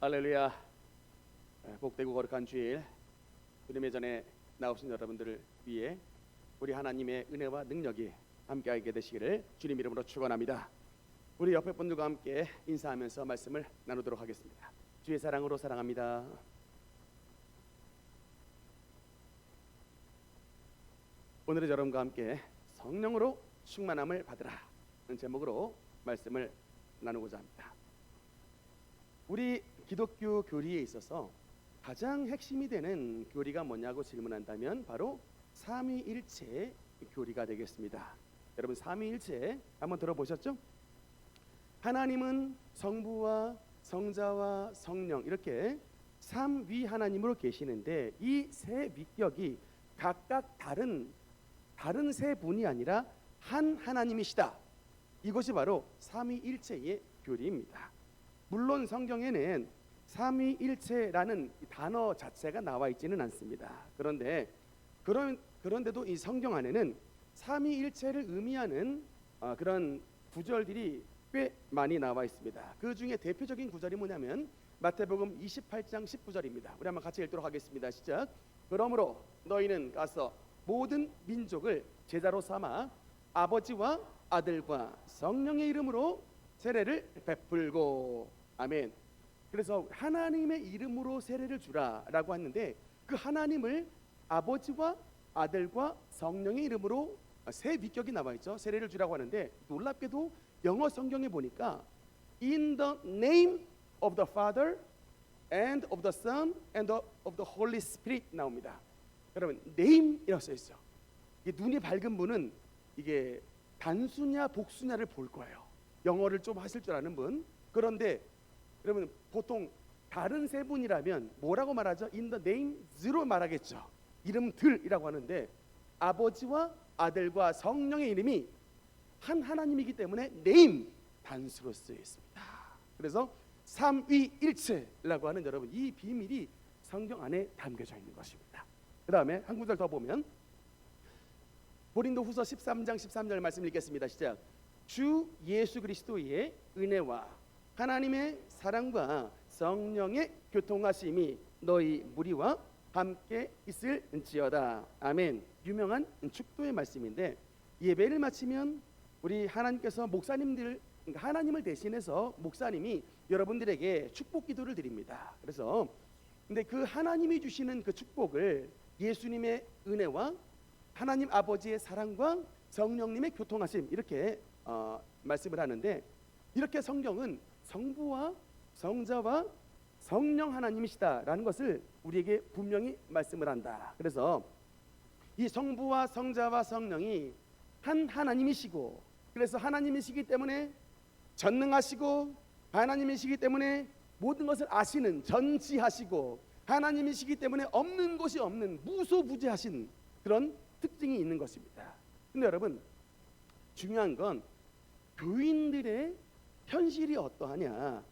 할렐루야. 복되고 거룩한 주일 주님의 전에 나오신 여러분들을 위해 우리 하나님의 은혜와 능력이 함께하게 되시기를 주님 이름으로 축원합니다. 우리 옆에 분들과 함께 인사하면서 말씀을 나누도록 하겠습니다. 주의 사랑으로 사랑합니다. 오늘은 여러분과 함께 성령으로 충만함을 받으라 는 제목으로 말씀을 나누고자 합니다. 우리 기독교 교리에 있어서 가장 핵심이 되는 교리가 뭐냐고 질문한다면 바로 삼위일체 교리가 되겠습니다. 여러분 삼위일체 한번 들어보셨죠? 하나님은 성부와 성자와 성령 이렇게 삼위 하나님으로 계시는데 이 세 위격이 각각 다른 세 분이 아니라 한 하나님이시다. 이것이 바로 삼위일체의 교리입니다. 물론 성경에는 삼위일체라는 단어 자체가 나와 있지는 않습니다. 그런데도 이 성경 안에는 삼위일체를 의미하는 그런 구절들이 꽤 많이 나와 있습니다. 그 중에 대표적인 구절이 뭐냐면 마태복음 28장 19절입니다. 우리 한번 같이 읽도록 하겠습니다. 시작. 그러므로 너희는 가서 모든 민족을 제자로 삼아 아버지와 아들과 성령의 이름으로 세례를 베풀고. 아멘. 그래서 하나님의 이름으로 세례를 주라라고 했는데 그 하나님을 아버지와 아들과 성령의 이름으로 세 위격이 나와 있죠. 세례를 주라고 하는데 놀랍게도 영어 성경에 보니까 In the name of the Father and of the Son and of the Holy Spirit 나옵니다. 여러분 name이라고 써 있어. 이게 눈이 밝은 분은 이게 단수냐 복수냐를 볼 거예요. 영어를 좀 하실 줄 아는 분. 그런데 여러분 보통 다른 세 분이라면 뭐라고 말하죠? In the names로 말하겠죠. 이름들이라고 하는데 아버지와 아들과 성령의 이름이 한 하나님이기 때문에 name 단수로 쓰여 있습니다. 그래서 삼위일체라고 하는 여러분 이 비밀이 성경 안에 담겨져 있는 것입니다. 그 다음에 한 구절 더 보면 고린도후서 13장 13절 말씀 읽겠습니다. 시작. 주 예수 그리스도의 은혜와 하나님의 사랑과 성령의 교통하심이 너희 무리와 함께 있을지어다. 아멘. 유명한 축도의 말씀인데 예배를 마치면 우리 하나님께서 목사님들 하나님을 대신해서 목사님이 여러분들에게 축복 기도를 드립니다. 그래서 근데 그 하나님이 주시는 그 축복을 예수님의 은혜와 하나님 아버지의 사랑과 성령님의 교통하심 이렇게 말씀을 하는데 이렇게 성경은 성부와 성자와 성령 하나님이시다라는 것을 우리에게 분명히 말씀을 한다. 그래서 이 성부와 성자와 성령이 한 하나님이시고 그래서 하나님이시기 때문에 전능하시고 하나님이시기 때문에 모든 것을 아시는 전지하시고 하나님이시기 때문에 없는 것이 없는 무소부재하신 그런 특징이 있는 것입니다. 근데 여러분 중요한 건 교인들의 현실이 어떠하냐.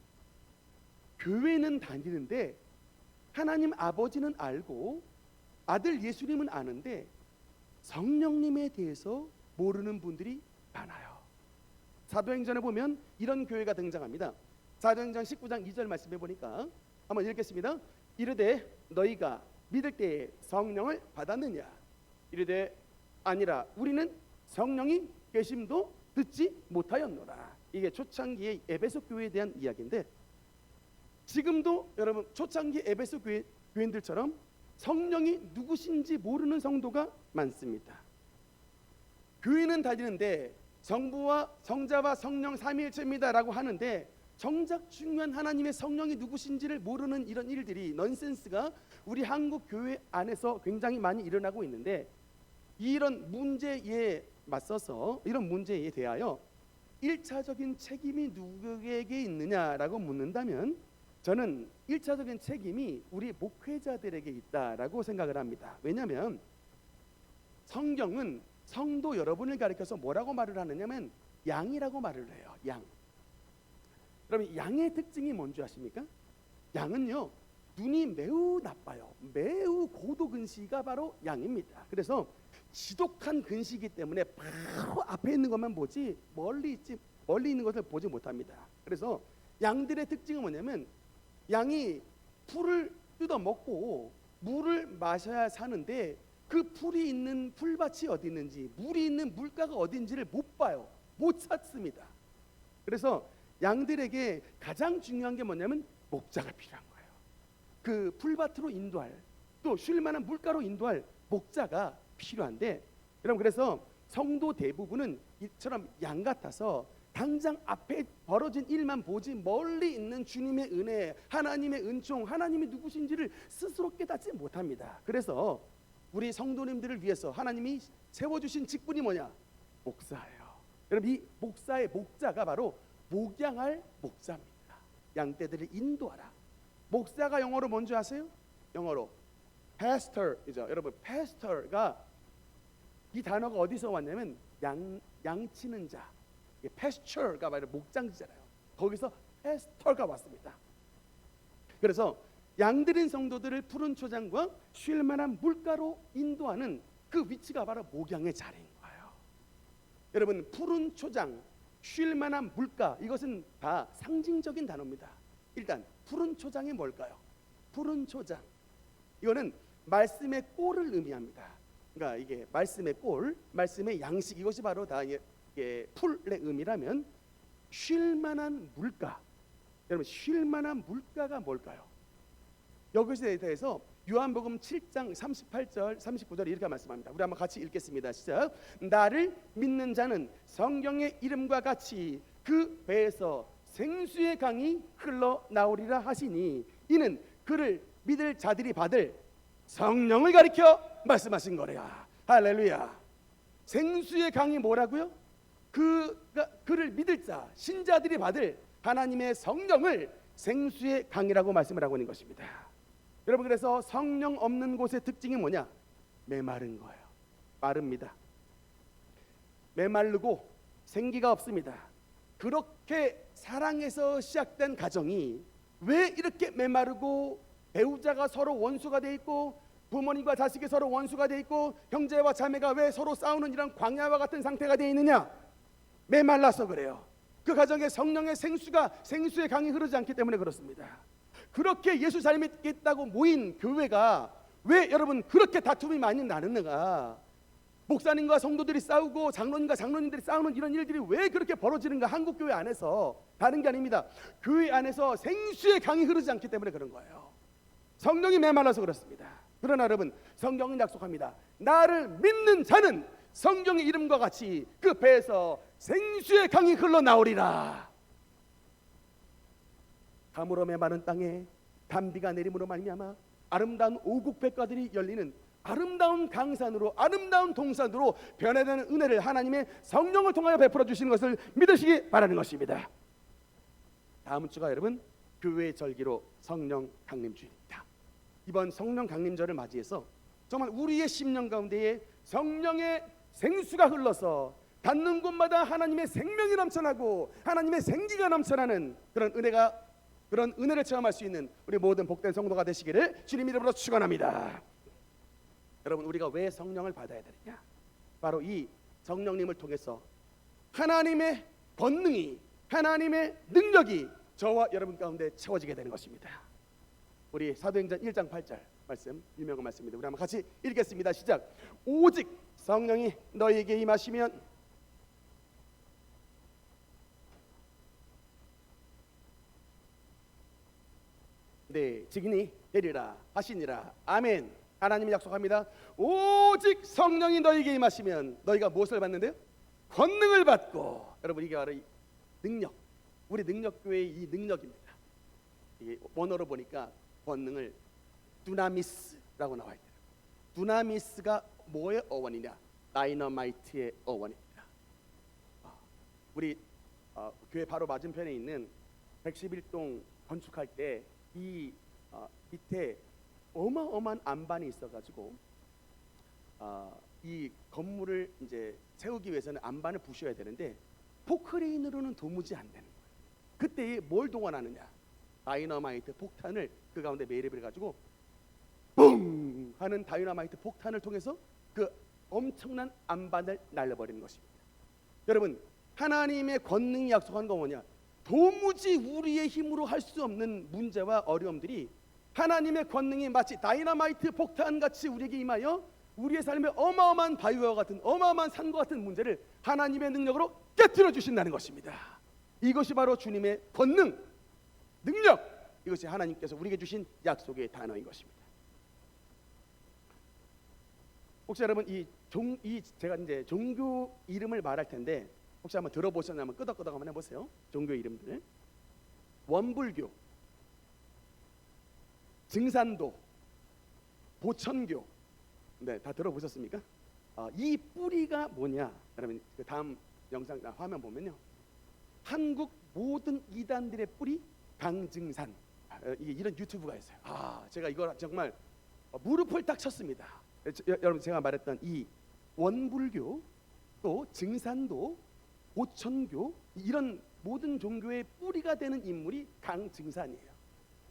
교회는 다니는데 하나님 아버지는 알고 아들 예수님은 아는데 성령님에 대해서 모르는 분들이 많아요. 사도행전에 보면 이런 교회가 등장합니다. 사도행전 19장 2절 말씀해 보니까 한번 읽겠습니다. 이르되 너희가 믿을 때에 성령을 받았느냐. 이르되 아니라 우리는 성령이 계심도 듣지 못하였노라. 이게 초창기의 에베소 교회에 대한 이야기인데 지금도 여러분 초창기 에베소 교인들처럼 성령이 누구신지 모르는 성도가 많습니다. 교회는 다니는데 성부와 성자와 성령 삼위일체입니다라고 하는데 정작 중요한 하나님의 성령이 누구신지를 모르는 이런 일들이 넌센스가 우리 한국 교회 안에서 굉장히 많이 일어나고 있는데 이런 문제에 맞서서 이런 문제에 대하여 1차적인 책임이 누구에게 있느냐라고 묻는다면 저는 1차적인 책임이 우리 목회자들에게 있다라고 생각을 합니다. 왜냐하면 성경은 성도 여러분을 가리켜서 뭐라고 말을 하느냐면 양이라고 말을 해요. 양. 그럼 양의 특징이 뭔지 아십니까? 양은요 눈이 매우 나빠요. 매우 고도 근시가 바로 양입니다. 그래서 지독한 근시이기 때문에 바로 앞에 있는 것만 보지 멀리 있는 것을 보지 못합니다. 그래서 양들의 특징은 뭐냐면 양이 풀을 뜯어 먹고 물을 마셔야 사는데 그 풀이 있는 풀밭이 어디 있는지, 물이 있는 물가가 어딘지를 못 봐요. 못 찾습니다. 그래서 양들에게 가장 중요한 게 뭐냐면 목자가 필요한 거예요. 그 풀밭으로 인도할, 또 쉴 만한 물가로 인도할 목자가 필요한데, 여러분 그래서 성도 대부분은 이처럼 양 같아서 당장 앞에 벌어진 일만 보지 멀리 있는 주님의 은혜, 하나님의 은총, 하나님이 누구신지를 스스로 깨닫지 못합니다. 그래서 우리 성도님들을 위해서 하나님이 세워주신 직분이 뭐냐? 목사예요. 여러분 이 목사의 목자가 바로 목양할 목자입니다. 양떼들을 인도하라. 목사가 영어로 뭔지 아세요? 영어로 pastor이죠. 여러분 pastor가 이 단어가 어디서 왔냐면 양치는 자, pasture가 바로 목장지잖아요. 거기서 pastor가 왔습니다. 그래서 양들인 성도들을 푸른 초장과 쉴 만한 물가로 인도하는 그 위치가 바로 목양의 자리인 거예요. 여러분 푸른 초장, 쉴 만한 물가, 이것은 다 상징적인 단어입니다. 일단 푸른 초장이 뭘까요? 푸른 초장, 이거는 말씀의 꼴을 의미합니다. 그러니까 이게 말씀의 꼴, 말씀의 양식, 이것이 바로 다 이게 풀의 의미라면 쉴 만한 물가, 여러분 쉴 만한 물가가 뭘까요? 여기에 대해서 요한복음 7장 38절 39절 이렇게 말씀합니다. 우리 한번 같이 읽겠습니다. 시작. 나를 믿는 자는 성경의 이름과 같이 그 배에서 생수의 강이 흘러나오리라 하시니, 이는 그를 믿을 자들이 받을 성령을 가리켜 말씀하신 거래야. 할렐루야. 생수의 강이 뭐라고요? 그를 믿을 자, 신자들이 받을 하나님의 성령을 생수의 강이라고 말씀을 하고 있는 것입니다. 여러분 그래서 성령 없는 곳의 특징이 뭐냐? 메마른 거예요. 마릅니다. 메마르고 생기가 없습니다. 그렇게 사랑에서 시작된 가정이 왜 이렇게 메마르고 배우자가 서로 원수가 돼 있고 부모님과 자식이 서로 원수가 돼 있고 형제와 자매가 왜 서로 싸우는 이런 광야와 같은 상태가 돼 있느냐? 메말라서 그래요. 그 가정에 성령의 생수의 강이 흐르지 않기 때문에 그렇습니다. 그렇게 예수 잘 믿겠다고 모인 교회가 왜 여러분 그렇게 다툼이 많이 나는가? 목사님과 성도들이 싸우고 장로님과 장로님들이 싸우는 이런 일들이 왜 그렇게 벌어지는가? 한국 교회 안에서 다른 게 아닙니다. 교회 안에서 생수의 강이 흐르지 않기 때문에 그런 거예요. 성령이 메말라서 그렇습니다. 그러나 여러분 성경은 약속합니다. 나를 믿는 자는 성경의 이름과 같이 그 배에서 생수의 강이 흘러나오리라. 가물어 메마른 땅에 단비가 내림으로 말미암아 아름다운 오국백과들이 열리는 아름다운 강산으로, 아름다운 동산으로 변화되는 은혜를 하나님의 성령을 통하여 베풀어 주시는 것을 믿으시기 바라는 것입니다. 다음 주가 여러분 교회의 절기로 성령 강림주일입니다. 이번 성령 강림절을 맞이해서 정말 우리의 심령 가운데에 성령의 생수가 흘러서 닿는 곳마다 하나님의 생명이 넘쳐나고 하나님의 생기가 넘쳐나는 그런 은혜를 체험할 수 있는 우리 모든 복된 성도가 되시기를 주님 이름으로 축원합니다. 여러분 우리가 왜 성령을 받아야 되느냐? 바로 이 성령님을 통해서 하나님의 권능이, 하나님의 능력이 저와 여러분 가운데 채워지게 되는 것입니다. 우리 사도행전 1장 8절 말씀, 유명한 말씀입니다. 우리 한번 같이 읽겠습니다. 시작. 오직 성령이 너희에게 임하시면 네, 직인이 되리라 하시니라. 아멘. 하나님이 약속합니다. 오직 성령이 너희에게 임하시면 너희가 무엇을 받는데요? 권능을 받고. 여러분 이게 바로 능력, 우리 능력교회의 이 능력입니다. 이게 원어로 보니까 권능을 두나미스라고 나와 있대요. 두나미스가 뭐의 어원이냐? 다이너마이트의 어원입니다. 우리 교회 바로 맞은편에 있는 111동 건축할 때 이 밑에 어마어마한 안반이 있어가지고 이 건물을 이제 세우기 위해서는 안반을 부셔야 되는데 포크레인으로는 도무지 안 되는 거예요. 그때 뭘 동원하느냐? 다이너마이트 폭탄을 그 가운데 매립을 해가지고 뿡 하는 다이너마이트 폭탄을 통해서 그 엄청난 안반을 날려버리는 것입니다. 여러분 하나님의 권능이 약속한 건 뭐냐? 도무지 우리의 힘으로 할 수 없는 문제와 어려움들이 하나님의 권능이 마치 다이너마이트 폭탄같이 우리에게 임하여 우리의 삶에 어마어마한 바위와 같은 어마어마한 산과 같은 문제를 하나님의 능력으로 깨뜨려 주신다는 것입니다. 이것이 바로 주님의 권능, 능력, 이것이 하나님께서 우리에게 주신 약속의 단어인 것입니다. 혹시 여러분 제가 이제 종교 이름을 말할 텐데 혹시 한번 들어보셨냐면 끄덕끄덕 한번 해보세요. 종교 이름들: 원불교, 증산도, 보천교. 네, 다 들어보셨습니까? 이 뿌리가 뭐냐? 여러분 그 다음 영상 화면 보면요, 한국 모든 이단들의 뿌리 강증산. 이게 이런 유튜브가 있어요. 제가 이걸 정말 무릎을 딱 쳤습니다. 여러분 제가 말했던 이 원불교, 또 증산도, 보천교, 이런 모든 종교의 뿌리가 되는 인물이 강증산이에요.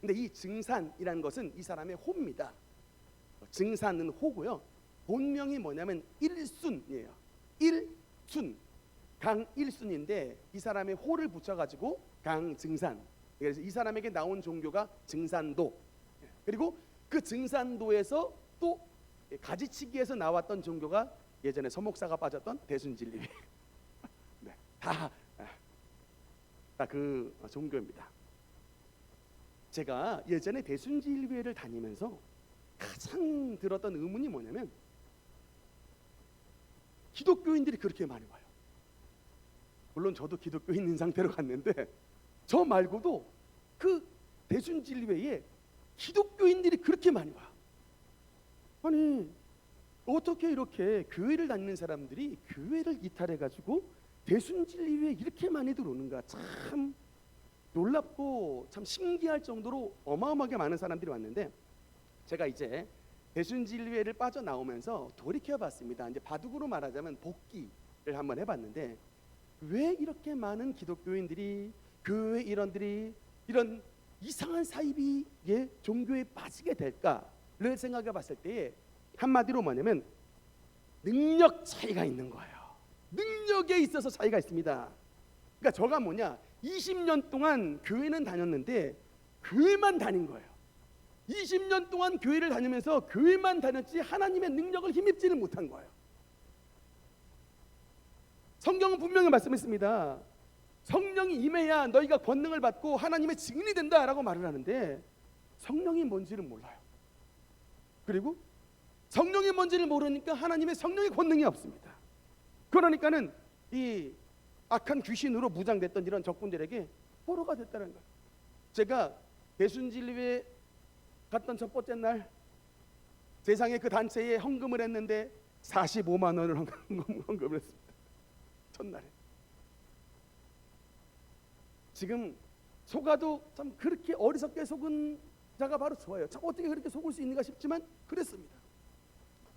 근데 이 증산이라는 것은 이 사람의 호입니다. 증산은 호고요, 본명이 뭐냐면 일순이에요. 일순, 강일순인데 이 사람의 호를 붙여가지고 강증산. 그래서 이 사람에게 나온 종교가 증산도, 그리고 그 증산도에서 또 가지치기에서 나왔던 종교가 예전에 서목사가 빠졌던 대순진리회. 네, 다 그 종교입니다. 제가 예전에 대순진리회를 다니면서 가장 들었던 의문이 뭐냐면 기독교인들이 그렇게 많이 와요. 물론 저도 기독교인인 상태로 갔는데 저 말고도 그 대순진리회에 기독교인들이 그렇게 많이 와요. 아니 어떻게 이렇게 교회를 다니는 사람들이 교회를 이탈해가지고 대순진리회에 이렇게 많이 들어오는가, 참 놀랍고 참 신기할 정도로 어마어마하게 많은 사람들이 왔는데, 제가 이제 대순진리회를 빠져나오면서 돌이켜봤습니다. 이제 바둑으로 말하자면 복귀를 한번 해봤는데, 왜 이렇게 많은 기독교인들이, 교회 일원들이 이런 이상한 사이비의 종교에 빠지게 될까를 생각해봤을 때에 한마디로 뭐냐면 능력 차이가 있는 거예요. 능력에 있어서 차이가 있습니다. 그러니까 저가 뭐냐, 20년 동안 교회는 다녔는데 교회만 다닌 거예요. 20년 동안 교회를 다니면서 교회만 다녔지 하나님의 능력을 힘입지를 못한 거예요. 성경은 분명히 말씀했습니다. 성령이 임해야 너희가 권능을 받고 하나님의 증인이 된다라고 말을 하는데 성령이 뭔지를 몰라요. 그리고 성령이 뭔지를 모르니까 하나님의 성령의 권능이 없습니다. 그러니까는 이 악한 귀신으로 무장됐던 이런 적군들에게 포로가 됐다는 거예요. 제가 대순진리회 갔던 첫 번째 날 세상에 그 단체에 헌금을 했는데 45만 원을 헌금을 했습니다. 첫날에. 지금 속아도 참 그렇게 어리석게 속은 자가 바로 저예요. 참 어떻게 그렇게 속을 수 있는가 싶지만 그랬습니다.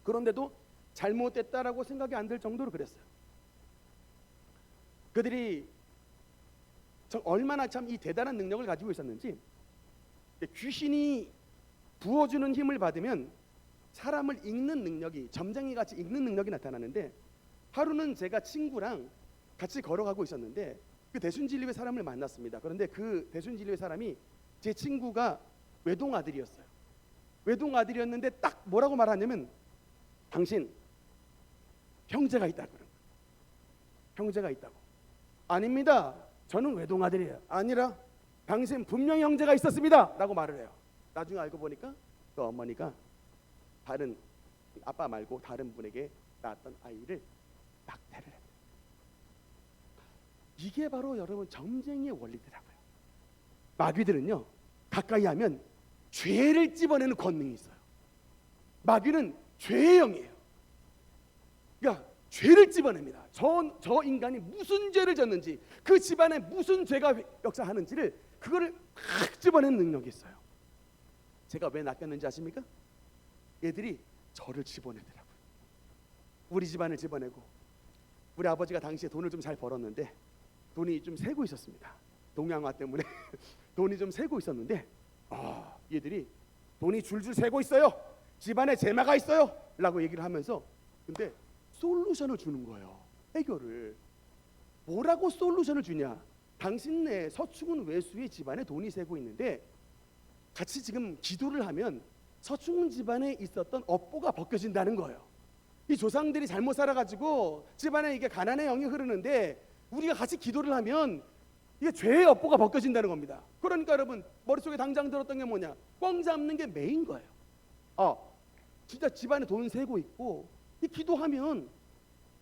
그런데도 잘못됐다라고 생각이 안 들 정도로 그랬어요. 그들이 얼마나 참 이 대단한 능력을 가지고 있었는지, 귀신이 부어주는 힘을 받으면 사람을 읽는 능력이, 점쟁이 같이 읽는 능력이 나타나는데, 하루는 제가 친구랑 같이 걸어가고 있었는데 그 대순진리회 사람을 만났습니다. 그런데 그 대순진리회 사람이 제 친구가 외동 아들이었어요. 외동 아들이었는데 딱 뭐라고 말하냐면, 당신 형제가 있다고 그런 거예요. 형제가 있다고. 아닙니다, 저는 외동 아들이에요. 아니라 당신 분명히 형제가 있었습니다 라고 말을 해요. 나중에 알고 보니까 그 어머니가 다른 아빠 말고 다른 분에게 낳았던 아이를 낙태를 했어요. 이게 바로 여러분 점쟁이의 원리더라고요. 마귀들은요, 가까이 하면 죄를 찝어내는 권능이 있어요. 마귀는 죄의 영이에요. 그러니까 죄를 찝어냅니다. 저 인간이 무슨 죄를 졌는지, 그 집안에 무슨 죄가 역사하는지를 그거를 확 찝어내는 능력이 있어요. 제가 왜 낚였는지 아십니까? 얘들이 저를 집어내더라고요. 우리 집안을 집어내고, 우리 아버지가 당시에 돈을 좀 잘 벌었는데 돈이 좀 새고 있었습니다. 동양화 때문에 돈이 좀 새고 있었는데 얘들이 돈이 줄줄 새고 있어요, 집안에 재마가 있어요 라고 얘기를 하면서, 근데 솔루션을 주는 거예요. 해결을. 뭐라고 솔루션을 주냐? 당신네 서충훈 외수의 집안에 돈이 새고 있는데 같이 지금 기도를 하면 서충훈 집안에 있었던 업보가 벗겨진다는 거예요. 이 조상들이 잘못 살아가지고 집안에 이게 가난의 영이 흐르는데 우리가 같이 기도를 하면 이게 죄의 업보가 벗겨진다는 겁니다. 그러니까 여러분 머릿속에 당장 들었던 게 뭐냐? 꽝 잡는 게 매인 거예요. 진짜 집안에 돈 새고 있고 이 기도하면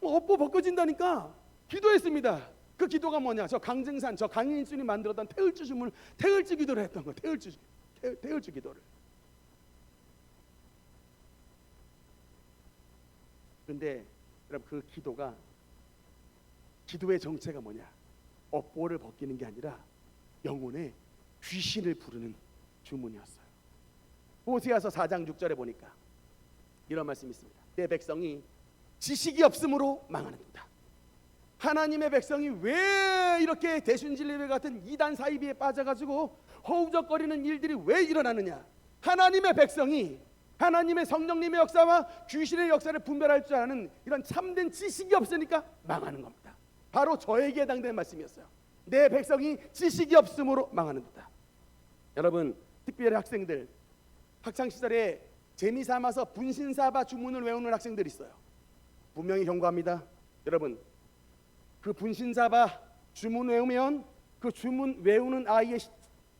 업보 벗겨진다니까 기도했습니다. 그 기도가 뭐냐? 저 강증산 저 강인순이 만들었던 태을주 주문을 태을주 기도를 했던 거. 태을주 기도를. 근데 여러분 그 기도가 기도의 정체가 뭐냐? 업보를 벗기는 게 아니라 영혼에 귀신을 부르는 주문이었어요. 호세아서 4장 6절에 보니까 이런 말씀이 있습니다. 내 백성이 지식이 없으므로 망하는도다. 하나님의 백성이 왜 이렇게 대순진리회 같은 이단 사이비에 빠져가지고 허우적거리는 일들이 왜 일어나느냐? 하나님의 백성이 하나님의 성령님의 역사와 귀신의 역사를 분별할 줄 아는 이런 참된 지식이 없으니까 망하는 겁니다. 바로 저에게 해당되는 말씀이었어요. 내 백성이 지식이 없으므로 망하는도다. 여러분 특별히 학생들 학창시절에 재미삼아서 분신사바 주문을 외우는 학생들이 있어요. 분명히 경고합니다. 여러분 그 분신사바 주문 외우면 그 주문 외우는 아이의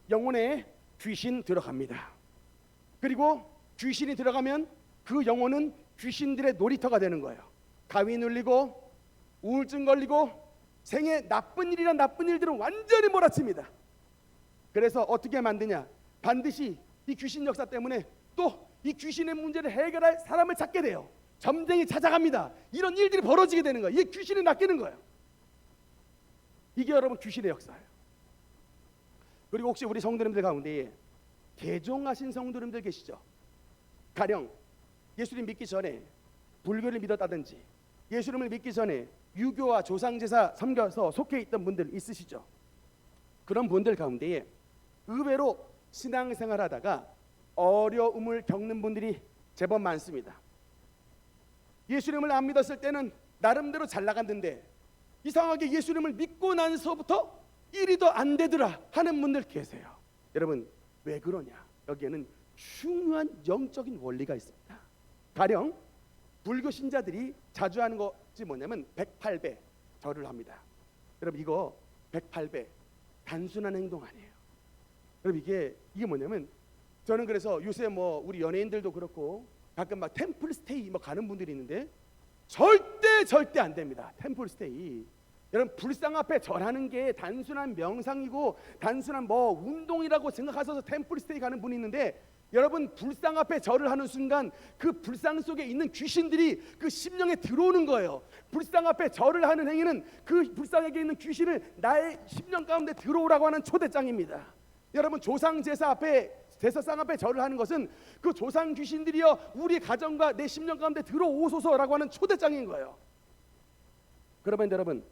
영혼에 귀신 들어갑니다. 그리고 귀신이 들어가면 그 영혼은 귀신들의 놀이터가 되는 거예요. 가위 눌리고 우울증 걸리고 생에 나쁜 일이란 나쁜 일들은 완전히 몰아칩니다. 그래서 어떻게 만드냐? 반드시 이 귀신 역사 때문에 또 이 귀신의 문제를 해결할 사람을 찾게 돼요. 점쟁이 찾아갑니다. 이런 일들이 벌어지게 되는 거예요. 이 귀신이 낚이는 거예요. 이게 여러분 귀신의 역사예요. 그리고 혹시 우리 성도님들 가운데 개종하신 성도님들 계시죠? 가령 예수님 믿기 전에 불교를 믿었다든지 예수님을 믿기 전에 유교와 조상제사 섬겨서 속해 있던 분들 있으시죠? 그런 분들 가운데 의외로 신앙생활하다가 어려움을 겪는 분들이 제법 많습니다. 예수님을 안 믿었을 때는 나름대로 잘 나갔는데 이상하게 예수님을 믿고 나서부터 일이 더 안 되더라 하는 분들 계세요. 여러분 왜 그러냐? 여기에는 중요한 영적인 원리가 있습니다. 가령 불교 신자들이 자주 하는 것이 뭐냐면 108배 절을 합니다. 여러분 이거 108배 단순한 행동 아니에요. 여러분 이게 뭐냐면 저는 그래서 요새 뭐 우리 연예인들도 그렇고 가끔 막 템플 스테이 뭐 가는 분들이 있는데 절대 안 됩니다. 템플 스테이. 여러분 불상 앞에 절하는 게 단순한 명상이고 단순한 뭐 운동이라고 생각하셔서 템플 스테이 가는 분이 있는데 여러분 불상 앞에 절을 하는 순간 그 불상 속에 있는 귀신들이 그 심령에 들어오는 거예요. 불상 앞에 절을 하는 행위는 그 불상에게 있는 귀신을 나의 심령 가운데 들어오라고 하는 초대장입니다. 여러분 조상 제사 앞에 제사상 앞에 절을 하는 것은 그 조상 귀신들이여 우리 가정과 내 심령 가운데 들어오소서라고 하는 초대장인 거예요. 그러면 여러분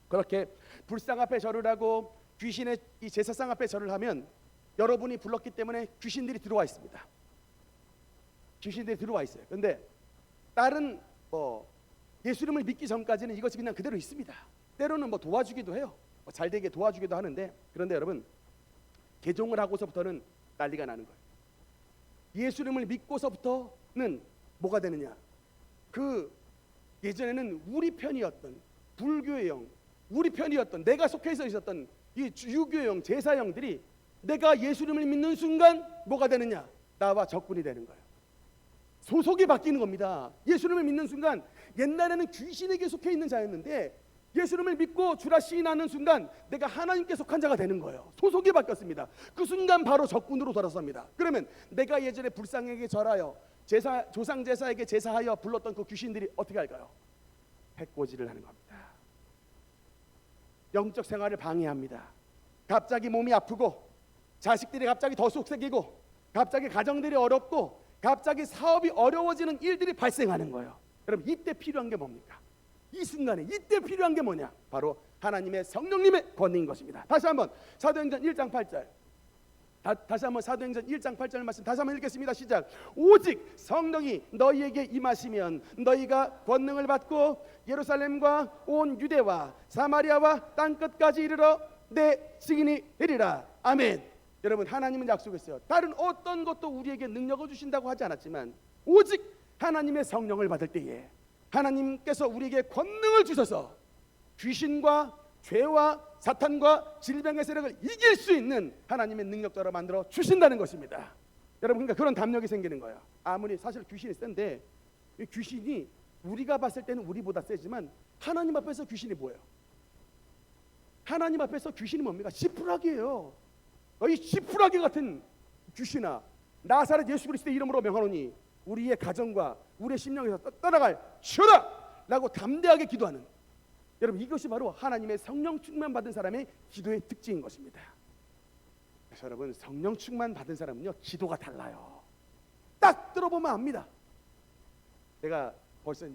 그렇게 불상 앞에 절을 하고 귀신의 이 제사상 앞에 절을 하면 여러분이 불렀기 때문에 귀신들이 들어와 있습니다. 귀신들이 들어와 있어요. 그런데 다른 예수님을 믿기 전까지는 이것이 그냥 그대로 있습니다. 때로는 뭐 도와주기도 해요. 잘 되게 도와주기도 하는데 그런데 여러분 개종을 하고서부터는 난리가 나는 거예요. 예수님을 믿고서부터는 뭐가 되느냐? 그 예전에는 우리 편이었던 불교의 영, 우리 편이었던 내가 속해서 있었던 이 유교영, 제사영들이 내가 예수님을 믿는 순간 뭐가 되느냐? 나와 적군이 되는 거예요. 소속이 바뀌는 겁니다. 예수님을 믿는 순간 옛날에는 귀신에게 속해 있는 자였는데 예수님을 믿고 주라 시인하는 순간 내가 하나님께 속한 자가 되는 거예요. 소속이 바뀌었습니다. 그 순간 바로 적군으로 돌아섭니다. 그러면 내가 예전에 불상에게 절하여 조상 제사에게 제사하여 불렀던 그 귀신들이 어떻게 할까요? 해코지를 하는 겁니다. 영적 생활을 방해합니다. 갑자기 몸이 아프고 자식들이 갑자기 더 속색이고 갑자기 가정들이 어렵고 갑자기 사업이 어려워지는 일들이 발생하는 거예요. 여러분 이때 필요한 게 뭡니까? 이 순간에 이때 필요한 게 뭐냐? 바로 하나님의 성령님의 권능인 것입니다. 다시 한번 사도행전 1장 8절 다시 한번 사도행전 1장 8절 말씀 다시 한번 읽겠습니다. 시작. 오직 성령이 너희에게 임하시면 너희가 권능을 받고 예루살렘과 온 유대와 사마리아와 땅끝까지 이르러 내 증인이 되리라. 아멘. 여러분, 하나님은 약속했어요. 다른 어떤 것도 우리에게 능력을 주신다고 하지 않았지만 오직 하나님의 성령을 받을 때에 하나님께서 우리에게 권능을 주셔서 귀신과 죄와 사탄과 질병의 세력을 이길 수 있는 하나님의 능력자로 만들어 주신다는 것입니다. 여러분, 그러니까 그런 담력이 생기는 거예요. 아무리 사실 귀신이 센데 이 귀신이 우리가 봤을 때는 우리보다 세지만 하나님 앞에서 귀신이 뭐예요? 하나님 앞에서 귀신이 뭡니까? 지푸라기예요. 이 지푸라기 같은 귀신아, 나사렛 예수 그리스도의 이름으로 명하노니 우리의 가정과 우리의 심령에서 떠나갈 치우라 라고 담대하게 기도하는, 여러분, 이것이 바로 하나님의 성령 충만 받은 사람의 기도의 특징인 것입니다. 그래서 여러분, 성령 충만 받은 사람은요, 기도가 달라요. 딱 들어보면 압니다. 내가 벌써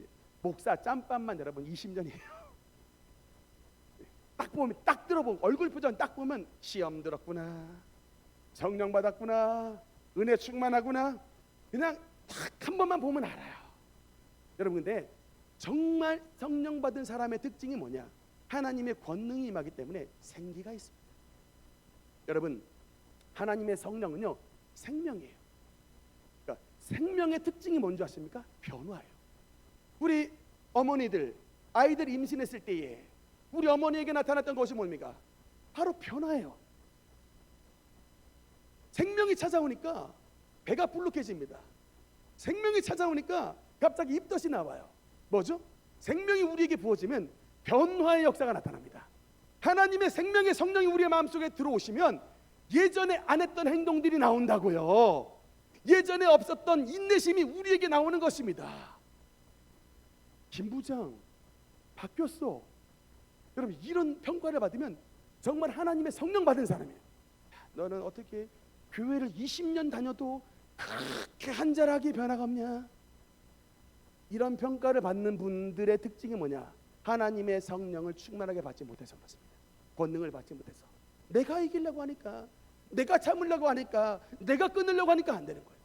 목사 짬밥만 여러분 20년이에요. 딱 보면, 딱 들어보면, 얼굴 표정 딱 보면 시험 들었구나, 성령 받았구나, 은혜 충만하구나, 그냥 딱 한 번만 보면 알아요. 여러분, 근데 정말 성령 받은 사람의 특징이 뭐냐? 하나님의 권능이 임하기 때문에 생기가 있습니다. 여러분, 하나님의 성령은요, 생명이에요. 그러니까 생명의 특징이 뭔지 아십니까? 변화예요. 우리 어머니들, 아이들 임신했을 때에 우리 어머니에게 나타났던 것이 뭡니까? 바로 변화예요. 생명이 찾아오니까 배가 불룩해집니다. 생명이 찾아오니까 갑자기 입덧이 나와요. 뭐죠? 생명이 우리에게 부어지면 변화의 역사가 나타납니다. 하나님의 생명의 성령이 우리의 마음속에 들어오시면 예전에 안 했던 행동들이 나온다고요. 예전에 없었던 인내심이 우리에게 나오는 것입니다. 김 부장 바뀌었어. 여러분, 이런 평가를 받으면 정말 하나님의 성령 받은 사람이에요. 너는 어떻게 교회를 20년 다녀도 그렇게 한절하게 변화가 없냐? 이런 평가를 받는 분들의 특징이 뭐냐? 하나님의 성령을 충만하게 받지 못해서 그렇습니다. 권능을 받지 못해서 내가 이기려고 하니까, 내가 참으려고 하니까, 내가 끊으려고 하니까 안 되는 거예요.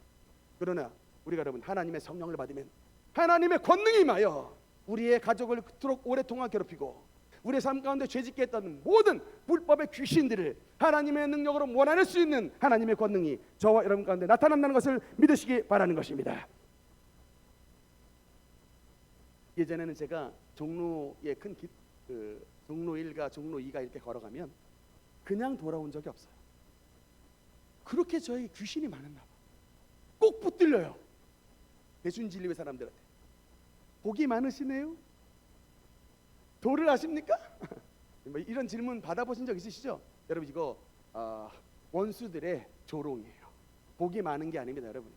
그러나 우리가 여러분 하나님의 성령을 받으면 하나님의 권능이 임하여 우리의 가족을 그토록 오랫동안 괴롭히고 우리의 삶 가운데 죄짓게 했던 모든 불법의 귀신들을 하나님의 능력으로 몰아낼 수 있는 하나님의 권능이 저와 여러분 가운데 나타난다는 것을 믿으시기 바라는 것입니다. 예전에는 제가 종로에 큰 종로 1가 종로 2가 이렇게 걸어가면 그냥 돌아온 적이 없어요. 그렇게 저에게 귀신이 많았나 봐. 꼭 붙들려요. 대순진리회 사람들한테. 복이 많으시네요. 도를 아십니까? 이런 질문 받아보신 적 있으시죠? 여러분, 이거 원수들의 조롱이에요. 복이 많은 게 아닙니다, 여러분.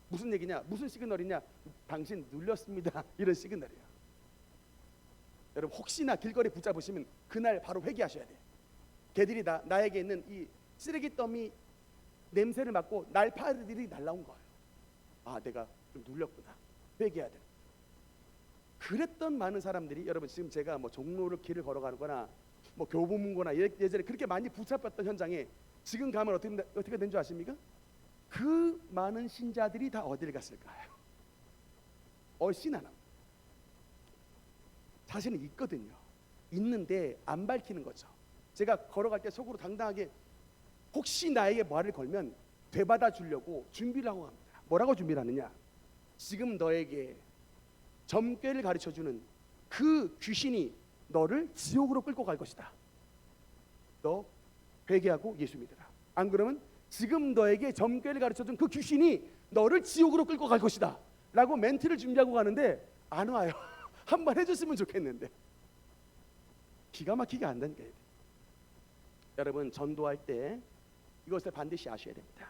무슨 얘기냐? 무슨 시그널이냐? 당신 눌렸습니다. 이런 시그널이에요. 여러분, 혹시나 길거리 붙잡으시면 그날 바로 회개하셔야 돼요. 걔들이 나에게 있는 이 쓰레기 더미 냄새를 맡고 날파리들이 날라온 거예요. 내가 좀 눌렸구나. 회개해야 돼. 그랬던 많은 사람들이, 여러분, 지금 제가 뭐 종로를 길을 걸어가거나 뭐 교보문고나 예전에 그렇게 많이 붙잡혔던 현장에 지금 가면 어떻게 된 줄 아십니까? 그 많은 신자들이 다 어디를 갔을까요? 얼씬 안 합니다. 자신은 있거든요. 있는데 안 밝히는 거죠. 제가 걸어갈 때 속으로 당당하게 혹시 나에게 말을 걸면 되받아 주려고 준비를 하고 갑니다. 뭐라고 준비를 하느냐? 지금 너에게 점괘를 가르쳐주는 그 귀신이 너를 지옥으로 끌고 갈 것이다. 너 회개하고 예수 믿으라. 안 그러면 지금 너에게 점괘를 가르쳐준 그 귀신이 너를 지옥으로 끌고 갈 것이다 라고 멘트를 준비하고 가는데 안 와요. 한번 해줬으면 좋겠는데 기가 막히게 안 된다. 여러분, 전도할 때 이것을 반드시 아셔야 됩니다.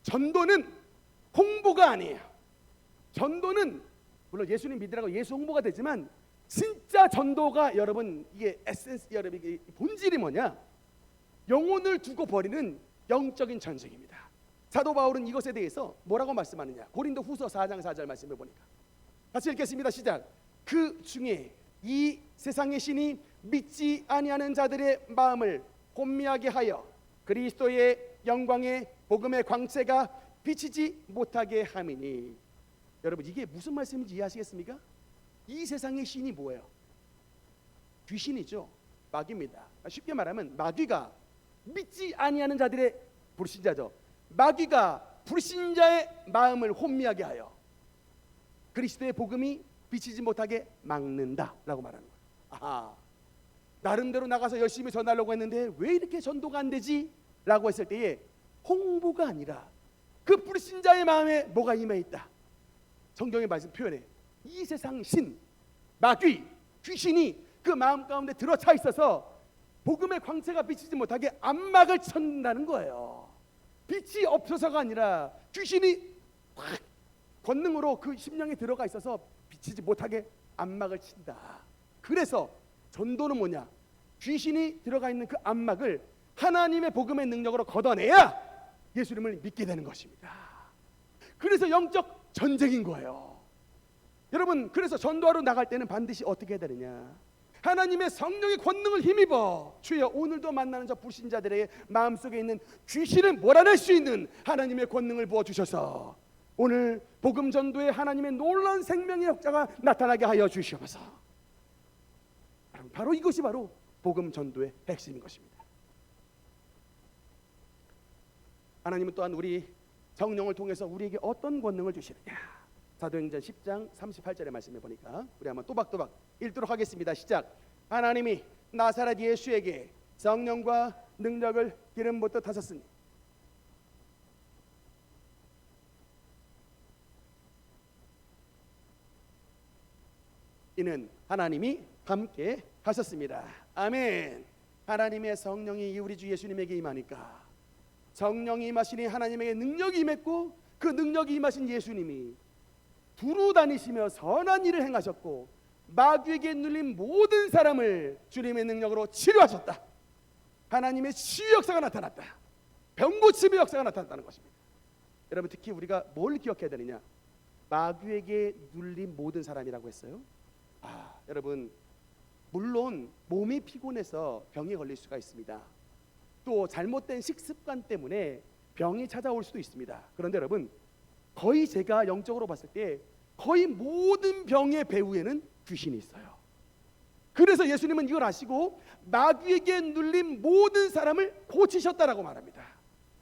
전도는 홍보가 아니에요. 전도는 물론 예수님 믿으라고 예수 홍보가 되지만 진짜 전도가, 여러분, 이게 에센스, 여러분, 이게 본질이 뭐냐? 영혼을 두고 버리는 영적인 전쟁입니다. 사도 바울은 이것에 대해서 뭐라고 말씀하느냐? 고린도 후서 4장 4절 말씀을 보니까 같이 읽겠습니다. 시작. 그 중에 이 세상의 신이 믿지 아니하는 자들의 마음을 혼미하게 하여 그리스도의 영광의 복음의 광채가 비치지 못하게 함이니. 여러분, 이게 무슨 말씀인지 이해하시겠습니까? 이 세상의 신이 뭐예요? 귀신이죠. 마귀입니다. 쉽게 말하면 마귀가 믿지 아니하는 자들의 불신자죠. 마귀가 불신자의 마음을 혼미하게 하여 그리스도의 복음이 비치지 못하게 막는다라고 말하는 거예요. 아하, 나름대로 나가서 열심히 전하려고 했는데 왜 이렇게 전도가 안 되지? 라고 했을 때에 홍보가 아니라 그 불신자의 마음에 뭐가 임해 있다. 성경의 말씀 표현해 이 세상 신, 마귀, 귀신이 그 마음 가운데 들어차 있어서 복음의 광채가 비치지 못하게 암막을 쳤다는 거예요. 빛이 없어서가 아니라 귀신이 확 권능으로 그 심령에 들어가 있어서 비치지 못하게 암막을 친다. 그래서 전도는 뭐냐? 귀신이 들어가 있는 그 암막을 하나님의 복음의 능력으로 걷어내야 예수님을 믿게 되는 것입니다. 그래서 영적 전쟁인 거예요. 여러분, 그래서 전도하러 나갈 때는 반드시 어떻게 해야 되느냐? 하나님의 성령의 권능을 힘입어 주여 오늘도 만나는 저 불신자들의 마음속에 있는 귀신을 몰아낼 수 있는 하나님의 권능을 부어주셔서 오늘 복음 전도에 하나님의 놀라운 생명의 역사가 나타나게 하여 주시옵소서. 바로 이것이 바로 복음 전도의 핵심인 것입니다. 하나님은 또한 우리 성령을 통해서 우리에게 어떤 권능을 주시느냐? 사도행전 10장 38절의 말씀에 보니까 우리 한번 또박또박 읽도록 하겠습니다. 시작. 하나님이 나사렛 예수에게 성령과 능력을 기름 붓듯 하셨으니 이는 하나님이 함께 하셨습니다. 아멘. 하나님의 성령이 우리 주 예수님에게 임하니까 성령이 임하시니 하나님에게 능력이 임했고 그 능력이 임하신 예수님이 두루 다니시며 선한 일을 행하셨고 마귀에게 눌린 모든 사람을 주님의 능력으로 치료하셨다. 하나님의 치유 역사가 나타났다. 병고침의 역사가 나타났다는 것입니다. 여러분, 특히 우리가 뭘 기억해야 되느냐? 마귀에게 눌린 모든 사람이라고 했어요. 여러분, 물론 몸이 피곤해서 병이 걸릴 수가 있습니다. 또 잘못된 식습관 때문에 병이 찾아올 수도 있습니다. 그런데 여러분, 거의 제가 영적으로 봤을 때 거의 모든 병의 배후에는 귀신이 있어요. 그래서 예수님은 이걸 아시고 마귀에게 눌린 모든 사람을 고치셨다라고 말합니다.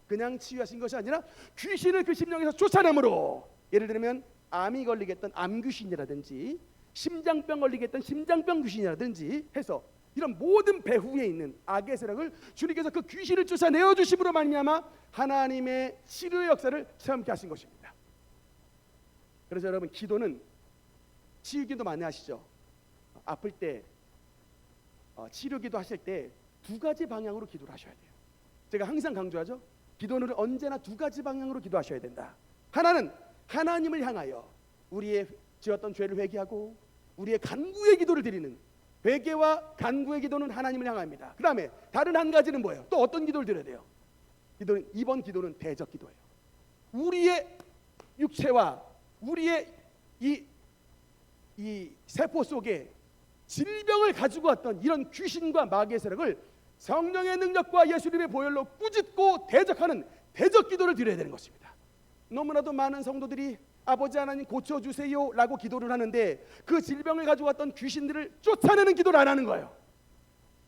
그냥 치유하신 것이 아니라 귀신을 그 심령에서 쫓아내므로, 예를 들면 암이 걸리겠던 암귀신이라든지 심장병 걸리겠던 심장병 귀신이라든지 해서 이런 모든 배후에 있는 악의 세력을 주님께서 그 귀신을 쫓아내어 주심으로 말미암아 하나님의 치료의 역사를 체험케 하신 것입니다. 그래서 여러분, 기도는 치유기도 많이 하시죠. 아플 때 치료기도 하실 때 두 가지 방향으로 기도를 하셔야 돼요. 제가 항상 강조하죠. 기도는 언제나 두 가지 방향으로 기도하셔야 된다. 하나는 하나님을 향하여 우리의 지었던 죄를 회개하고 우리의 간구의 기도를 드리는 회개와 간구의 기도는 하나님을 향합니다. 그 다음에 다른 한 가지는 뭐예요? 또 어떤 기도를 드려야 돼요? 이번 기도는 대적 기도예요. 우리의 육체와 우리의 이 세포 속에 질병을 가지고 왔던 이런 귀신과 마귀의 세력을 성령의 능력과 예수님의 보혈로 꾸짖고 대적하는 대적 기도를 드려야 되는 것입니다. 너무나도 많은 성도들이 아버지 하나님 고쳐주세요 라고 기도를 하는데 그 질병을 가지고 왔던 귀신들을 쫓아내는 기도를 안 하는 거예요.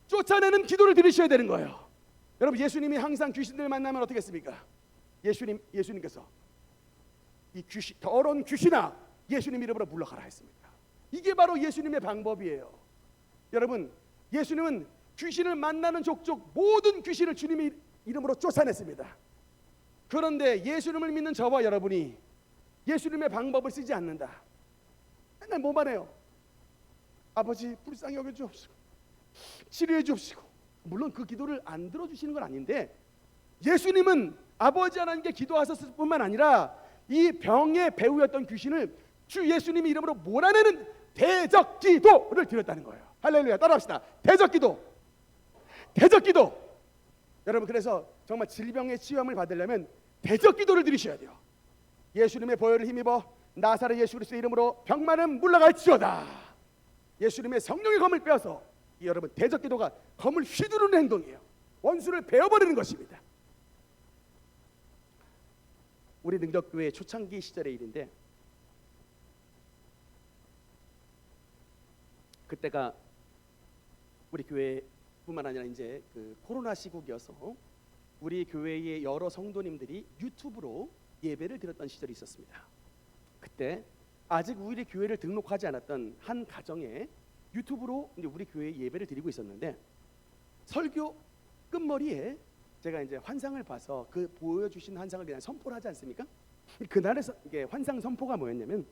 쫓아내는 기도를 드리셔야 되는 거예요. 여러분, 예수님이 항상 귀신들을 만나면 어떻게 했습니까? 예수님께서 이 귀신, 더러운 귀신아, 예수님 이름으로 물러가라 했습니다. 이게 바로 예수님의 방법이에요. 여러분, 예수님은 귀신을 만나는 족족 모든 귀신을 주님의 이름으로 쫓아냈습니다. 그런데 예수님을 믿는 저와 여러분이 예수님의 방법을 쓰지 않는다. 맨날 뭐만 해요? 아버지 불쌍히 여겨 주옵시고 치료해 주옵시고. 물론 그 기도를 안 들어주시는 건 아닌데 예수님은 아버지 하나님께 기도하셨을 뿐만 아니라 이 병의 배후였던 귀신을 주 예수님의 이름으로 몰아내는 대적 기도를 드렸다는 거예요. 할렐루야. 따라합시다. 대적 기도. 대적 기도. 여러분, 그래서 정말 질병의 치유함을 받으려면 대적 기도를 드리셔야 돼요. 예수님의 보혈을 힘입어 나사렛 예수 그리스도의 이름으로 병만은 물러갈지어다. 예수님의 성령의 검을 빼어서 여러분, 대적 기도가 검을 휘두르는 행동이에요. 원수를 베어버리는 것입니다. 우리 능력교회 초창기 시절의 일인데 그때가 우리 교회 뿐만 아니라 이제 그 코로나 시국이어서 우리 교회의 여러 성도님들이 유튜브로 예배를 드렸던 시절이 있었습니다. 그때 아직 우리 교회를 등록하지 않았던 한 가정에 유튜브로 이제 우리 교회 예배를 드리고 있었는데, 설교 끝머리에 제가 이제 환상을 봐서 그 보여주신 환상을 그냥 선포를 하지 않습니까? 그날에서 이게 환상 선포가 뭐였냐면,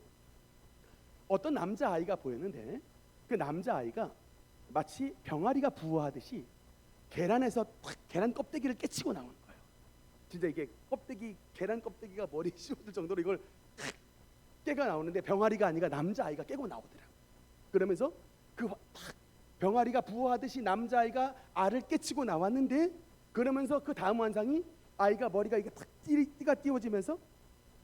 어떤 남자 아이가 보였는데 그 남자 아이가 마치 병아리가 부화하듯이 계란에서 탁 계란 껍데기를 깨치고 나오는 거예요. 진짜 이게 계란 껍데기가 머리에 씌워질 정도로 이걸 탁 깨가 나오는데 병아리가 아니라 남자 아이가 깨고 나오더라고요. 그러면서 그 탁 병아리가 부화하듯이 남자 아이가 알을 깨치고 나왔는데, 그러면서 그 다음 환상이 아이가 머리가 이게 탁 띠가 띄워지면서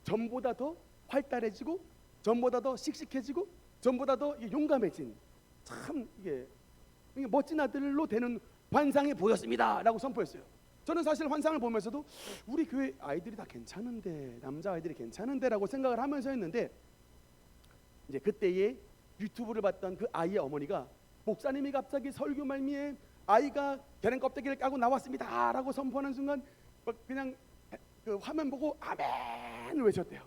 전보다 더 활달해지고, 전보다 더 씩씩해지고, 전보다 더 용감해진, 참 이게 멋진 아들로 되는 환상이 보였습니다라고 선포했어요. 저는 사실 환상을 보면서도 우리 교회 아이들이 다 괜찮은데, 남자 아이들이 괜찮은데라고 생각을 하면서 했는데, 이제 그때에 유튜브를 봤던 그 아이의 어머니가 목사님이 갑자기 설교 말미에 아이가 계란 껍데기를 까고 나왔습니다라고 선포하는 순간 그냥 그 화면 보고 아멘 외쳤대요.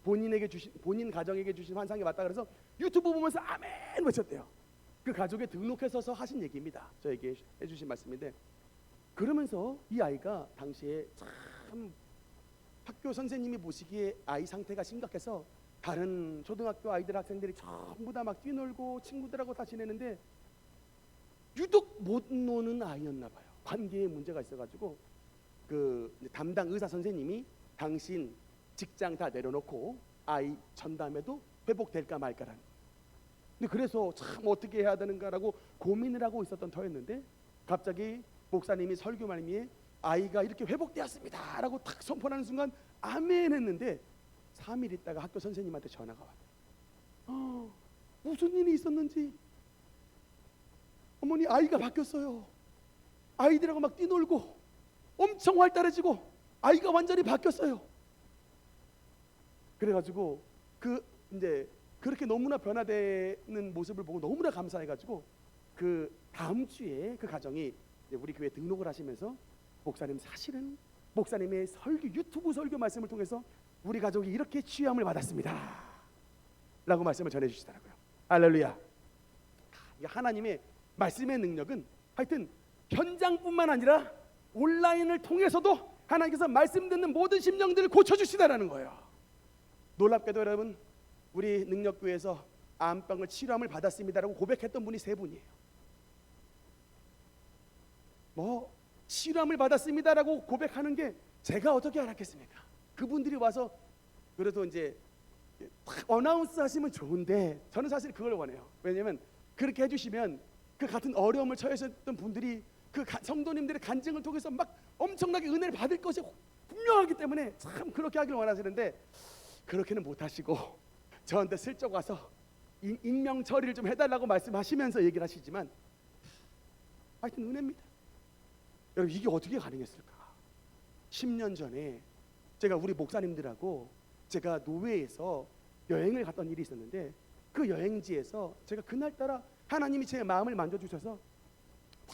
본인 가정에게 주신 환상이 맞다 그래서 유튜브 보면서 아멘 외쳤대요. 그 가족에 등록해서 하신 얘기입니다. 저에게 해주신 말씀인데, 그러면서 이 아이가 당시에 참 학교 선생님이 보시기에 아이 상태가 심각해서 다른 초등학교 아이들 학생들이 전부 다 막 뛰놀고 친구들하고 다 지내는데 유독 못 노는 아이였나 봐요. 관계에 문제가 있어가지고 그 담당 의사 선생님이 당신 직장 다 내려놓고 아이 전담해도 회복될까 말까라는. 근데 그래서 참 어떻게 해야 되는가라고 고민을 하고 있었던 터였는데, 갑자기 목사님이 설교 말미에 아이가 이렇게 회복되었습니다라고 탁 선포하는 순간 아멘 했는데 3일 있다가 학교 선생님한테 전화가 왔대요. 무슨 일이 있었는지, 어머니 아이가 바뀌었어요. 아이들하고 막 뛰놀고 엄청 활달해지고 아이가 완전히 바뀌었어요. 그래가지고 그 이제 그렇게 너무나 변화되는 모습을 보고 너무나 감사해가지고 그 다음 주에 그 가정이 우리 교회 등록을 하시면서 목사님, 사실은 목사님의 유튜브 설교 말씀을 통해서 우리 가족이 이렇게 치유함을 받았습니다 라고 말씀을 전해주시더라고요. 할렐루야. 하나님의 말씀의 능력은 하여튼 현장뿐만 아니라 온라인을 통해서도 하나님께서 말씀 듣는 모든 심령들을 고쳐주시다라는 거예요. 놀랍게도 여러분, 우리 능력교회에서 암병을 치료함을 받았습니다라고 고백했던 분이 3분이에요. 뭐 치료함을 받았습니다라고 고백하는 게 제가 어떻게 알았겠습니까? 그분들이 와서 그래도 이제 어나운스 하시면 좋은데 저는 사실 그걸 원해요. 왜냐하면 그렇게 해주시면 그 같은 어려움을 처하셨던 분들이 그 성도님들의 간증을 통해서 막 엄청나게 은혜를 받을 것이 분명하기 때문에 참 그렇게 하길 원하시는데, 그렇게는 못하시고 저한테 슬쩍 와서 익명 처리를 좀 해달라고 말씀하시면서 얘기를 하시지만 하여튼 은혜입니다. 여러분, 이게 어떻게 가능했을까? 10년 전에 제가 우리 목사님들하고 제가 노회에서 여행을 갔던 일이 있었는데, 그 여행지에서 제가 그날따라 하나님이 제 마음을 만져주셔서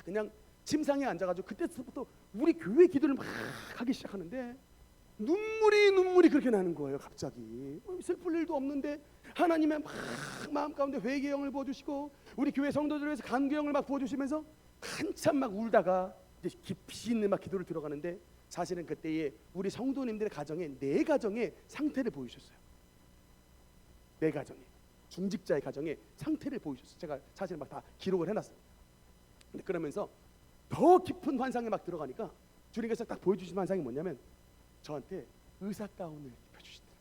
그냥 침상에 앉아가지고 그때부터 우리 교회 기도를 막 하기 시작하는데 눈물이 그렇게 나는 거예요. 갑자기 슬플 일도 없는데 하나님의 막 마음 가운데 회개의 영을 부어주시고 우리 교회 성도들을 위해서 간구의 영을 막 부어주시면서 한참 막 울다가 이제 깊이 있는 막 기도를 들어가는데, 사실은 그때에 우리 성도님들의 가정에 4가정의 상태를 보이셨어요. 4가정의 중직자의 가정의 상태를 보이셨어요. 제가 사실 막 다 기록을 해놨어요. 근데 그러면서 더 깊은 환상에 막 들어가니까 주님께서 딱 보여주신 환상이 뭐냐면 저한테 의사 가운을 입혀주시더라고요.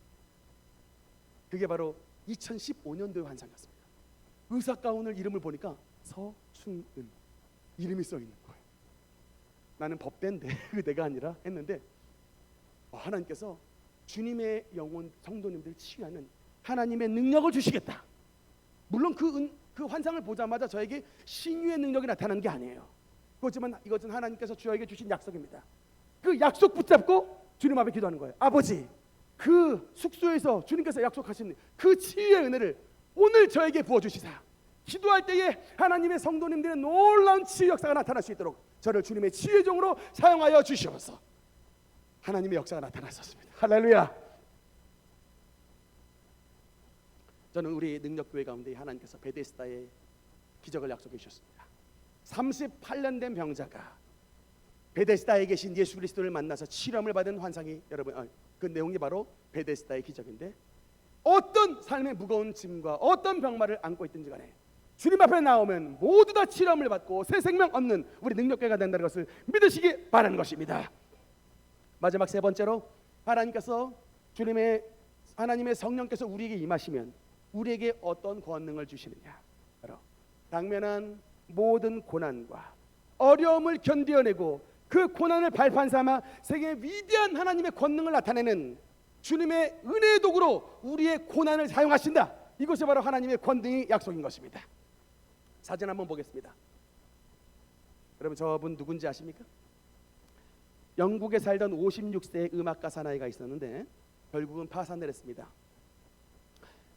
그게 바로 2015년도의 환상이었습니다. 의사 가운을 이름을 보니까 서충은 이름이 써 있는 거예요. 나는 법대인데 내가 아니라 했는데 하나님께서 주님의 영혼 성도님들 치유하는 하나님의 능력을 주시겠다. 물론 그 환상을 보자마자 저에게 신유의 능력이 나타난 게 아니에요. 그렇지만 이것은 하나님께서 저에게 주신 약속입니다. 그 약속 붙잡고 주님 앞에 기도하는 거예요. 아버지, 그 숙소에서 주님께서 약속하신 그 치유의 은혜를 오늘 저에게 부어주시사 기도할 때에 하나님의 성도님들의 놀라운 치유 역사가 나타날 수 있도록 저를 주님의 치유의 종으로 사용하여 주시옵소서. 하나님의 역사가 나타났었습니다. 할렐루야. 저는 우리 능력교회 가운데 하나님께서 베데스다의 기적을 약속해 주셨습니다. 38년 된 병자가 베데스다에 계신 예수 그리스도를 만나서 치료함을 받은 환상이, 여러분, 그 내용이 바로 베데스다의 기적인데, 어떤 삶의 무거운 짐과 어떤 병마를 안고 있든지 간에 주님 앞에 나오면 모두 다 치료함을 받고 새 생명 얻는 우리 능력교회가 된다는 것을 믿으시기 바라는 것입니다. 마지막 세 번째로, 하나님의 성령께서 우리에게 임하시면 우리에게 어떤 권능을 주시느냐. 바로 당면한 모든 고난과 어려움을 견디어내고 그 고난을 발판 삼아 세계의 위대한 하나님의 권능을 나타내는 주님의 은혜의 도구로 우리의 고난을 사용하신다. 이것이 바로 하나님의 권능의 약속인 것입니다. 사진 한번 보겠습니다. 여러분, 저분 누군지 아십니까? 영국에 살던 56세의 음악가 사나이가 있었는데 결국은 파산을 했습니다.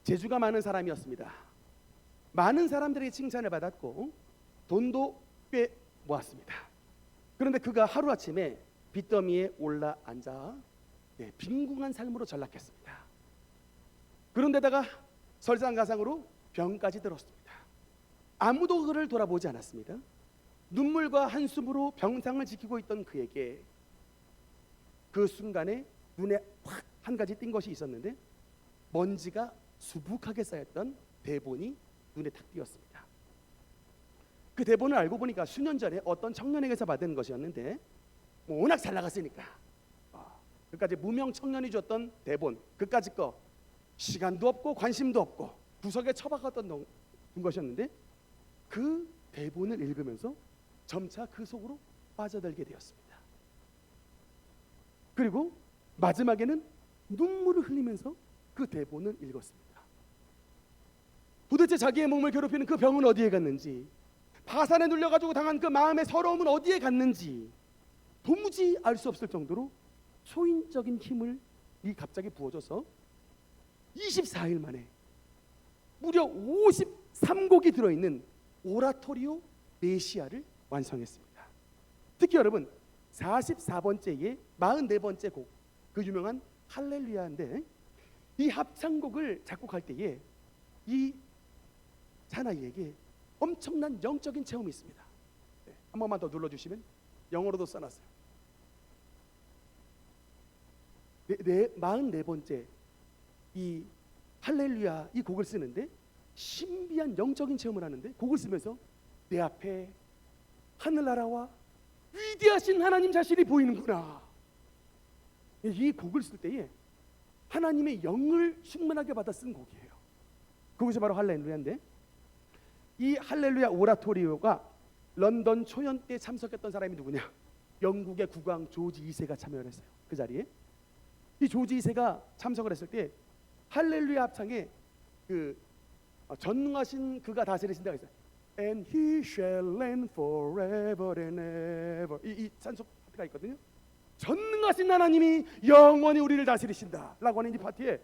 재주가 많은 사람이었습니다. 많은 사람들에게 칭찬을 받았고 돈도 꽤 모았습니다. 그런데 그가 하루아침에 빚더미에 올라앉아 빈궁한 삶으로 전락했습니다. 그런데다가 설상가상으로 병까지 들었습니다. 아무도 그를 돌아보지 않았습니다. 눈물과 한숨으로 병상을 지키고 있던 그에게 그 순간에 눈에 확 한 가지 띈 것이 있었는데, 먼지가 수북하게 쌓였던 대본이 눈에 탁 띄었습니다. 그 대본을 알고 보니까 수년 전에 어떤 청년에게서 받은 것이었는데, 워낙 잘 나갔으니까 그까지 무명 청년이 줬던 대본, 그까짓 거 시간도 없고 관심도 없고 구석에 처박았던 것이었는데, 그 대본을 읽으면서 점차 그 속으로 빠져들게 되었습니다. 그리고 마지막에는 눈물을 흘리면서 그 대본을 읽었습니다. 도대체 자기의 몸을 괴롭히는 그 병은 어디에 갔는지, 파산에 눌려가지고 당한 그 마음의 서러움은 어디에 갔는지 도무지 알 수 없을 정도로 초인적인 힘을 갑자기 부어줘서 24일 만에 무려 53곡이 들어있는 오라토리오 메시아를 완성했습니다. 특히 여러분, 44번째에 44번째 곡, 그 유명한 할렐루야인데, 이 합창곡을 작곡할 때에 이 사나이에게 엄청난 영적인 체험이 있습니다. 한 번만 더 눌러주시면, 영어로도 써놨어요. 44번째 이 할렐루야 이 곡을 쓰는데 신비한 영적인 체험을 하는데, 곡을 쓰면서 내 앞에 하늘나라와 위대하신 하나님 자신이 보이는구나. 이 곡을 쓸 때에 하나님의 영을 충만하게 받아 쓴 곡이에요. 그것이 바로 할렐루야인데, 이 할렐루야 오라토리오가 런던 초연 때 참석했던 사람이 누구냐? 영국의 국왕 조지 2세가 참여를 했어요. 그 자리에 이 조지 2세가 참석을 했을 때 할렐루야 합창에 그 전능하신 그가 다스리신다고 했어요. And he shall reign forever and ever. 이 찬송 파트가 있거든요. 전능하신 하나님이 영원히 우리를 다스리신다 라고 하는 이 파트에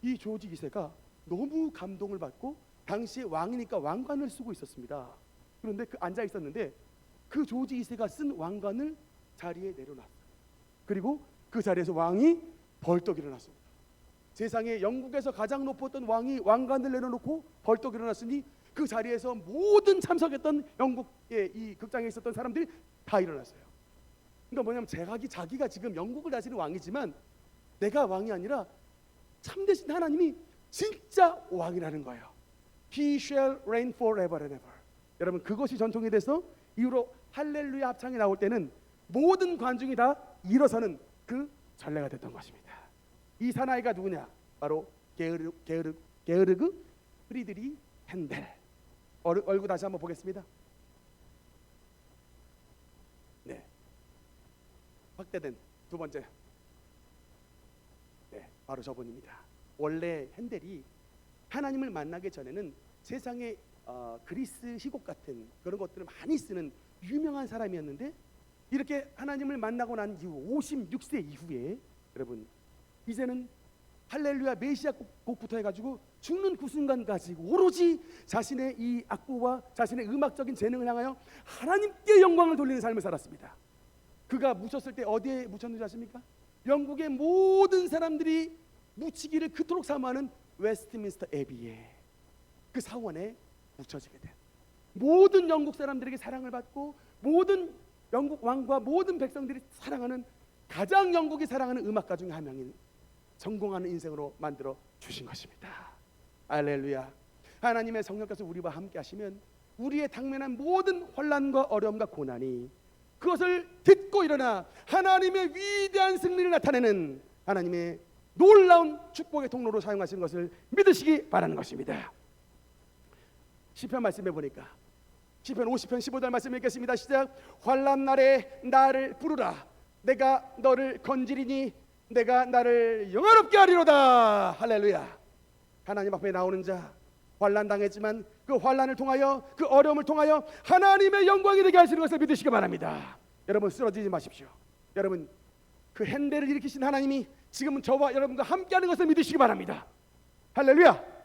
이 조지 2세가 너무 감동을 받고, 당시에 왕이니까 왕관을 쓰고 있었습니다. 그런데 그 앉아 있었는데 그 조지 2세가 쓴 왕관을 자리에 내려놨어요. 그리고 그 자리에서 왕이 벌떡 일어났습니다. 세상에 영국에서 가장 높았던 왕이 왕관을 내려놓고 벌떡 일어났으니 그 자리에서 모든 참석했던 영국의 이 극장에 있었던 사람들이 다 일어났어요. 그러니까 뭐냐면 자기가 지금 영국을 다스리는 왕이지만 내가 왕이 아니라 참되신 하나님이 진짜 왕이라는 거예요. He shall reign forever and ever. 여러분, 그것이 전통이 돼서 이후로 할렐루야 합창이 나올 때는 모든 관중이 다 일어서는 그 전례가 됐던 것입니다. 이 사나이가 누구냐? 바로 게르그 프리드리 핸델. 얼굴 다시 한번 보겠습니다. 네, 확대된 두 번째. 네, 바로 저분입니다. 원래 핸델이 하나님을 만나기 전에는 세상에 그리스 희곡 같은 그런 것들을 많이 쓰는 유명한 사람이었는데, 이렇게 하나님을 만나고 난 이후 56세 이후에 여러분 이제는 할렐루야 메시아 곡부터 해가지고 죽는 그 순간까지 오로지 자신의 이 악보와 자신의 음악적인 재능을 향하여 하나님께 영광을 돌리는 삶을 살았습니다. 그가 묻혔을 때 어디에 묻혔는지 아십니까? 영국의 모든 사람들이 묻히기를 그토록 사모하는 웨스트민스터 애비에, 그 사원에 묻혀지게 된, 모든 영국 사람들에게 사랑을 받고 모든 영국 왕과 모든 백성들이 사랑하는, 가장 영국이 사랑하는 음악가 중에 한 명인 성공하는 인생으로 만들어 주신 것입니다. 할렐루야. 하나님의 성령께서 우리와 함께 하시면 우리의 당면한 모든 환난과 어려움과 고난이 그것을 듣고 일어나 하나님의 위대한 승리를 나타내는 하나님의 놀라운 축복의 통로로 사용하시는 것을 믿으시기 바라는 것입니다. 시편 말씀해 보니까 시편 50편 15절 말씀 읽겠습니다. 시작. 환난 날에 나를 부르라. 내가 너를 건지리니 내가 나를 영화롭게 하리로다. 할렐루야. 하나님 앞에 나오는 자, 환난 당했지만 그 환난을 통하여, 그 어려움을 통하여 하나님의 영광이 되게 하시는 것을 믿으시기 바랍니다. 여러분 쓰러지지 마십시오. 여러분 그 핸델을 일으키신 하나님이 지금은 저와 여러분과 함께하는 것을 믿으시기 바랍니다. 할렐루야.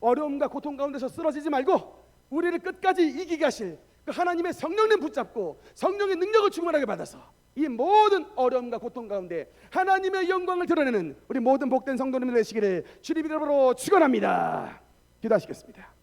어려움과 고통 가운데서 쓰러지지 말고 우리를 끝까지 이기게 하실 그 하나님의 성령님 붙잡고 성령의 능력을 충만하게 받아서 이 모든 어려움과 고통 가운데 하나님의 영광을 드러내는 우리 모든 복된 성도님들 되시기를 주님 이름으로 축원합니다. 기도하시겠습니다.